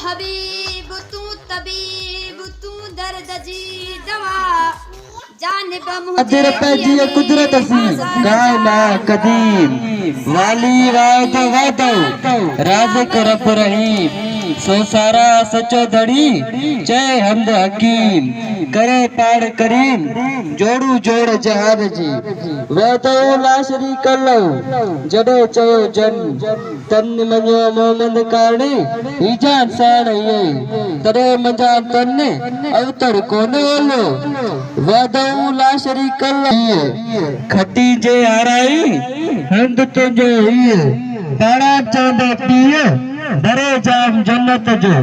हबीब तू तबीब तू दर्द जी दवा जानब अदर पैजी कुदरत सी कायना कदीम वाली वाद वादो राज़िक रब रहीम सो सारा सचो धड़ी जय हमद हकीम करे पाड़ करीम जोड़ू जोड़ जहान जी वादो ला शरीक लहू जडे चयो जन तन मञो मोहम्मद कारणे ईजान साण ये तरे मजा तन अवतर कोने लो वादो ला शरीक लहू खटी जे हाराई हंद तुंजो हिय पाड़ा चंद पिए दरे जाम जन्नत जो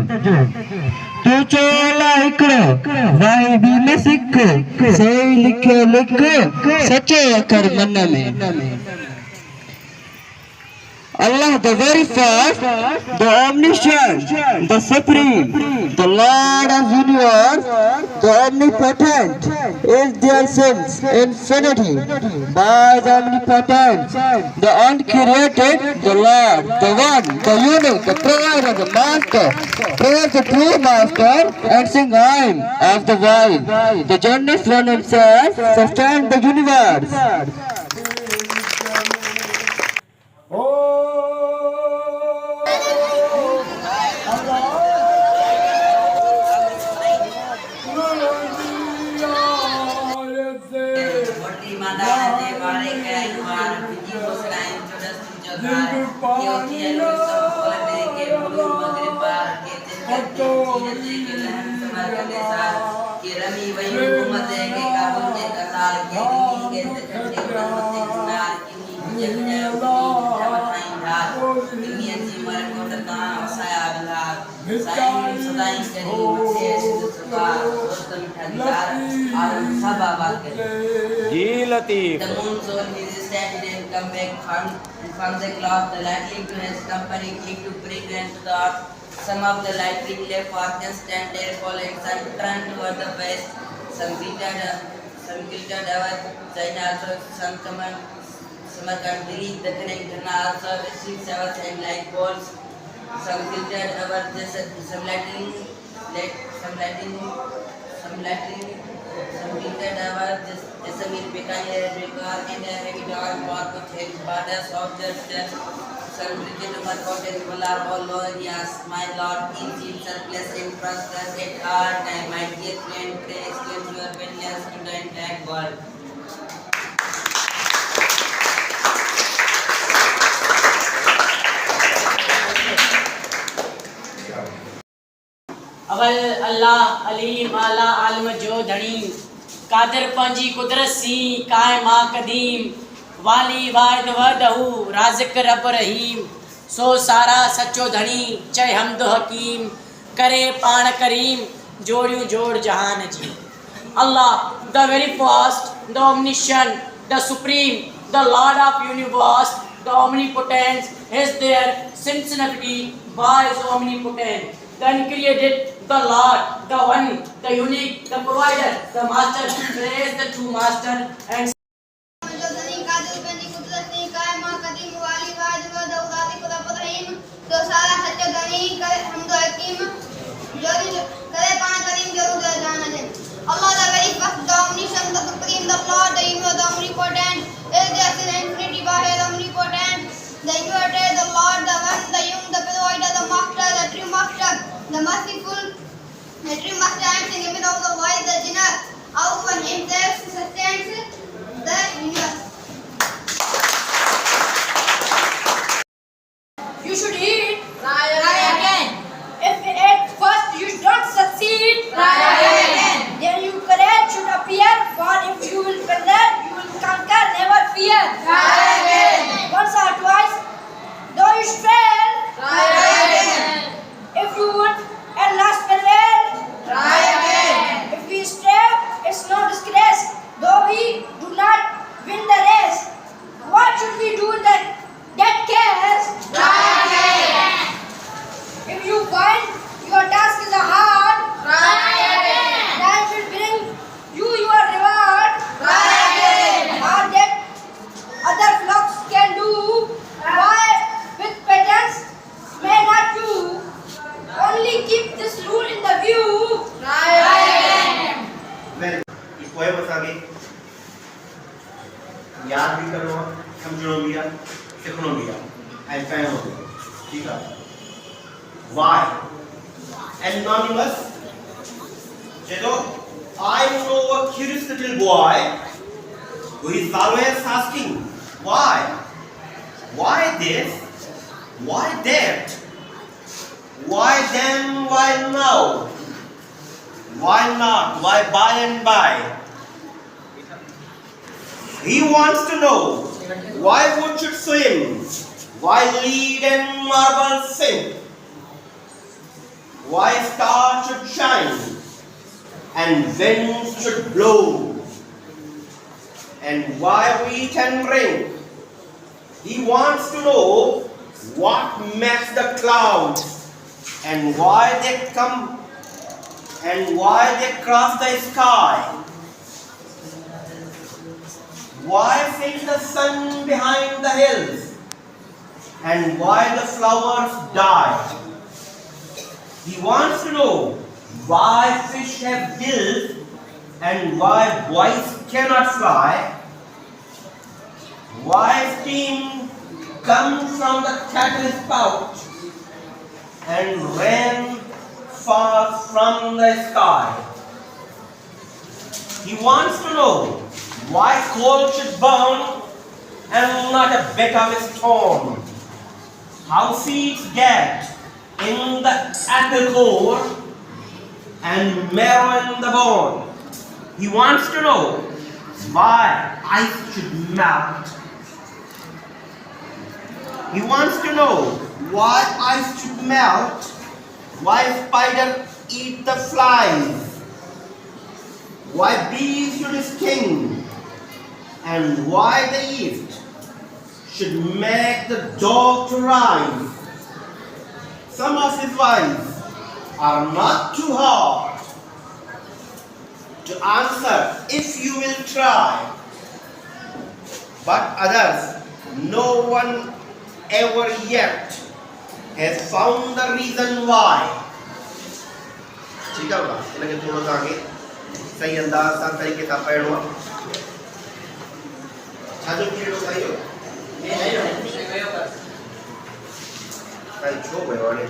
तू चोला हिकड़ो वाही बी में सिख सही लिखे लिख सचे अखर मन में Allah the very first, the omniscient, the supreme, the Lord of universe, the omnipotent, is there since infinity. By the omnipotent, the uncreated, the Lord, the one, the unique, the provider, the master, praise the true master, and sing hymn of the wild. The journey's one himself sustains the universe. The moon soul is standing and come back from the cloud. The lightning to his company came to bring them to the earth. Some of the lightning left forth and stand there falling. Some turned toward the west. Some glittered over China also. Some beneath the Canada also received 7 light balls. Some glittered over some lightning glittered over Jessamine became a record and a heavy dog walk with his borders of the church. Some cricket over cotton collar all over. Yes, my Lord, King James surplus and prosperous at all time. My dear friend, pray exclaim your vengeance to the entire world. अवल अल्लाह अलीम आला आलम जो धनी कादर पंजी कुदरत सी कायमा कदीम वाली वाहिद वदहू राज़िक रब रहीम सो सारा सचो धनी चय हमद हकीम करे पाण करीम जोड़ियूं जोड़ जहान जी Allah the very first, the omniscient, the supreme, the Lord of universe, the omnipotent is there since infinity by his omnipotent, the uncreated, the Lord, the one, the unique, the provider, the master, praise the true master and Allah the very first, the omniscient, the supreme, the Lord, the universe, the omnipotent, is there in infinity by his omnipotent, the inverted, the Lord, the one, the young, the provider, the master, the true master, the merciful, the true master, and in the middle of the wise, the jinner, out one himself sustains the universe. You should eat, try again. If at first you don't succeed, try again. Then your courage should appear, for if you will persevere, you will conquer, never fear. Try again. Once or twice, though you fail, try again. If you would at last prevail, try again. If we strive, it's no disgrace, though we do not win the race. What should we do that cares? Try again. If you find your task is hard, try again. That will bring you your reward. Try again. Or that other flocks can do. Why with patterns may not do. Only keep this rule in the view, try again. Very good. ये poem असांखे याद भी करो समझणो भी आहे सिखणो भी आहे ऐं करणो भी ठीकु आहे Why? Anonymous चलो I know a curious little boy who is always asking why this, why that, why then, why now, why not, why by and by. He wants to know why wood should swim, why lead and marble sing, why stars should shine and winds should blow, and why wheat and rain. He wants to know what makes the clouds and why they come and why they cross the sky. Why face the sun behind the hills and why the flowers die. He wants to know why fish have gills and why boys cannot fly. Why steam comes from the cattle spout and rain falls from the sky. He wants to know why coal should burn and not a bit of stone. How seeds get in the apple core and marrow in the bone. He wants to know why ice should melt. He wants to know why ice should melt, why spiders eat the flies, why bees should sting, and why the yeast should make the dough to rise. Some of his whys are not too hard to answer if you will try, but others no one ever yet has found the reason why. ठीक है बा इनके थोड़ा सा आगे सही अंदाज सां तरीके सां पढ़णो आहे छा जो कहिड़ो सही हो ये नहीं हो छो भयो हाणे